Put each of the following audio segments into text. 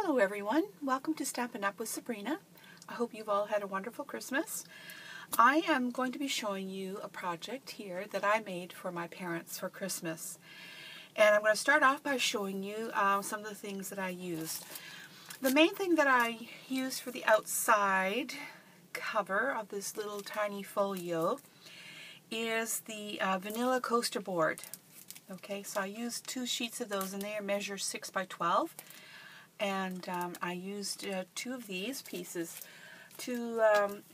Hello everyone, welcome to Stampin' Up with Sabrina. I hope you've all had a wonderful Christmas. I am going to be showing you a project here that I made for my parents for Christmas. And I'm going to start off by showing you some of the things that I used. The main thing that I used for the outside cover of this little tiny folio is the vanilla coaster board. Okay, so I used 2 sheets of those and they are measure 6 by 12. And I used 2 of these pieces to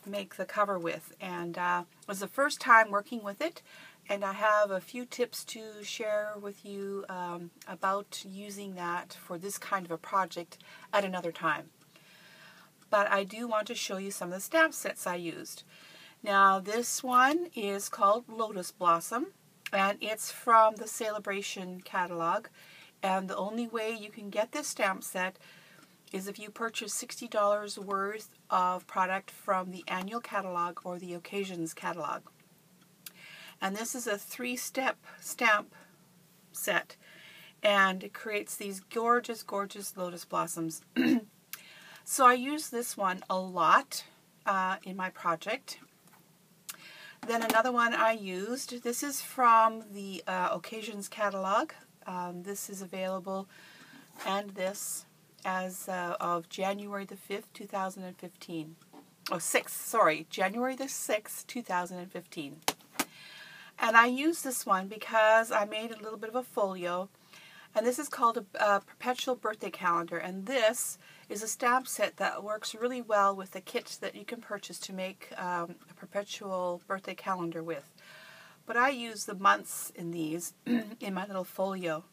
make the cover with, and it was the first time working with it, and I have a few tips to share with you about using that for this kind of a project at another time. But I do want to show you some of the stamp sets I used. Now this one is called Lotus Blossom, and it's from the Sale-a-bration catalog. And the only way you can get this stamp set is if you purchase $60 worth of product from the annual catalog or the occasions catalog. And this is a 3-step stamp set, and it creates these gorgeous, gorgeous lotus blossoms. So I use this one a lot in my project. Then another one I used, this is from the occasions catalog. This is available, and this as of January the 5th, 2015. Oh, 6th, sorry, January the 6th, 2015. And I used this one because I made a little bit of a folio, and this is called a perpetual birthday calendar, and this is a stamp set that works really well with the kit that you can purchase to make a perpetual birthday calendar with. But I use the months in these in my little folio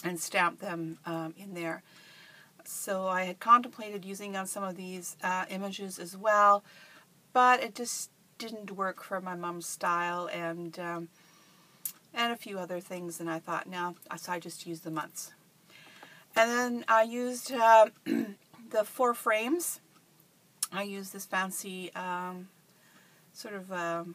and stamp them in there. So I had contemplated using on some of these images as well, but it just didn't work for my mom's style and a few other things, and I thought, no, so I just used the months. And then I used the 4 frames. I used this fancy sort of a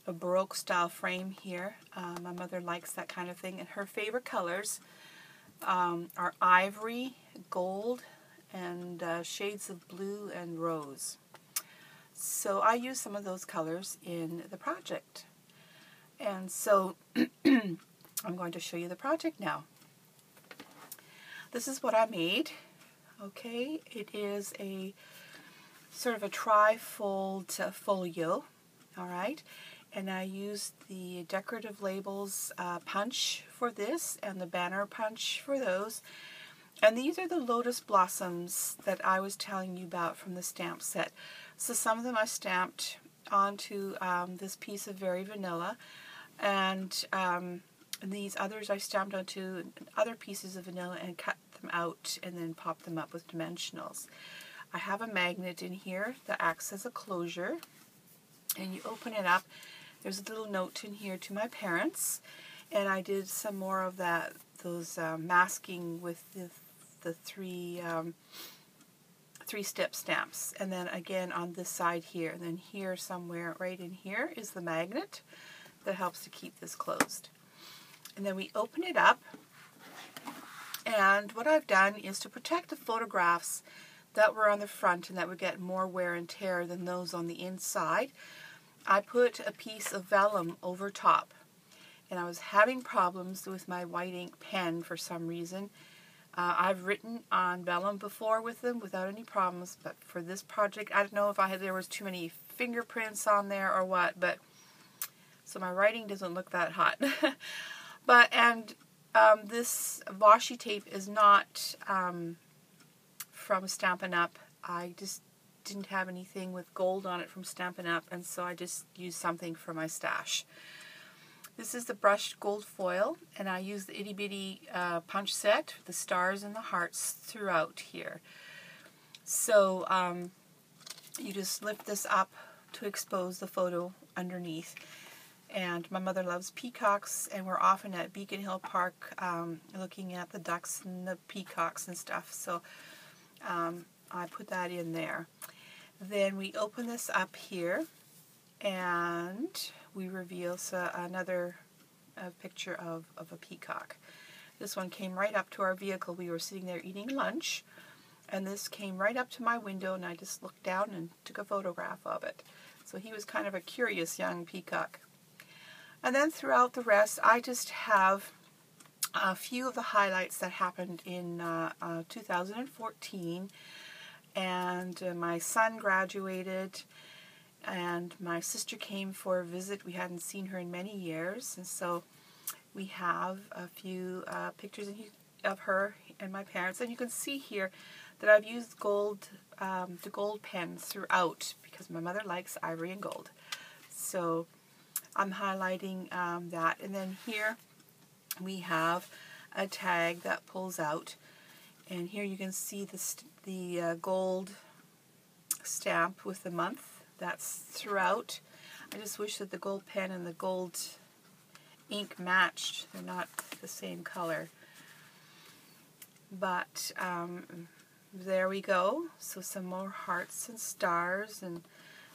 Baroque style frame here. My mother likes that kind of thing, and her favorite colors are ivory, gold, and shades of blue and rose. So I used some of those colors in the project. And so I'm going to show you the project now. This is what I made. Okay, it is a sort of a tri-fold folio. All right. And I used the decorative labels punch for this and the banner punch for those. And these are the lotus blossoms that I was telling you about from the stamp set. So some of them I stamped onto this piece of Very Vanilla, and these others I stamped onto other pieces of vanilla and cut them out and then popped them up with dimensionals. I have a magnet in here that acts as a closure, and you open it up. There's a little note in here to my parents, and I did some more of those masking with the 3-step stamps. And then again on this side here, and then here somewhere right in here is the magnet that helps to keep this closed. And then we open it up, and what I've done is to protect the photographs that were on the front and that would get more wear and tear than those on the inside. I put a piece of vellum over top, and I was having problems with my white ink pen for some reason. I've written on vellum before with them without any problems, but for this project, I don't know if there was too many fingerprints on there or what, but so my writing doesn't look that hot. This washi tape is not from Stampin' Up. I just didn't have anything with gold on it from Stampin' Up, and so I just used something for my stash. This is the brushed gold foil, and I used the itty bitty punch set, the stars and the hearts throughout here. So you just lift this up to expose the photo underneath. And my mother loves peacocks, and we're often at Beacon Hill Park looking at the ducks and the peacocks and stuff, so I put that in there. Then we open this up here, and we reveal another picture of a peacock. This one came right up to our vehicle. We were sitting there eating lunch, and this came right up to my window, and I just looked down and took a photograph of it. So he was kind of a curious young peacock. And then throughout the rest, I just have a few of the highlights that happened in 2014. And my son graduated, and my sister came for a visit. We hadn't seen her in many years, and so we have a few pictures of her and my parents. And you can see here that I've used gold, the gold pens throughout, because my mother likes ivory and gold. So I'm highlighting that. And then here we have a tag that pulls out, and here you can see the gold stamp with the month. That's throughout. I just wish that the gold pen and the gold ink matched. They're not the same color. But there we go. So some more hearts and stars, and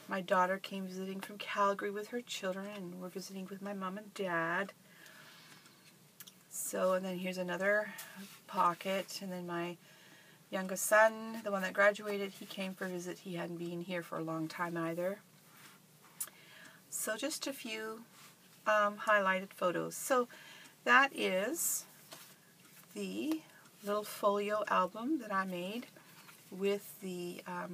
my daughter came visiting from Calgary with her children, and we're visiting with my mom and dad. So, and then here's another pocket, and then my youngest son, the one that graduated, he came for a visit. He hadn't been here for a long time either. So just a few highlighted photos. So that is the little folio album that I made with the, I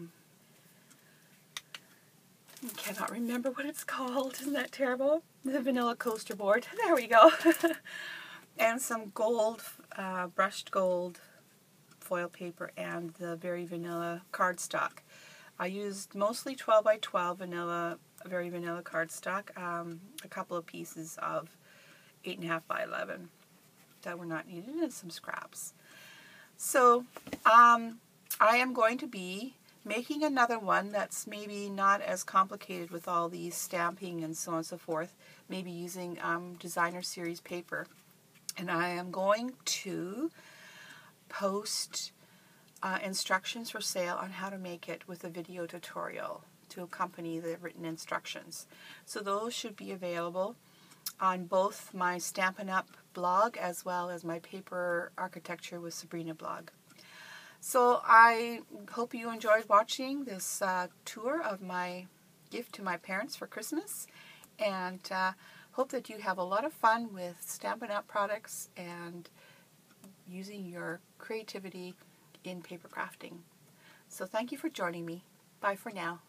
cannot remember what it's called. Isn't that terrible? The vanilla coaster board. There we go. And some gold, brushed gold foil paper, and the very vanilla cardstock. I used mostly 12 by 12 vanilla, very vanilla cardstock, a couple of pieces of 8.5 by 11 that were not needed, and some scraps. So I am going to be making another one that's maybe not as complicated with all these stamping and so on and so forth, maybe using designer series paper. And I am going to post instructions for sale on how to make it with a video tutorial to accompany the written instructions. So those should be available on both my Stampin' Up blog as well as my Paper Architecture with Sabrina blog. So I hope you enjoyed watching this tour of my gift to my parents for Christmas, and hope that you have a lot of fun with Stampin' Up products and using your creativity in paper crafting. So thank you for joining me. Bye for now.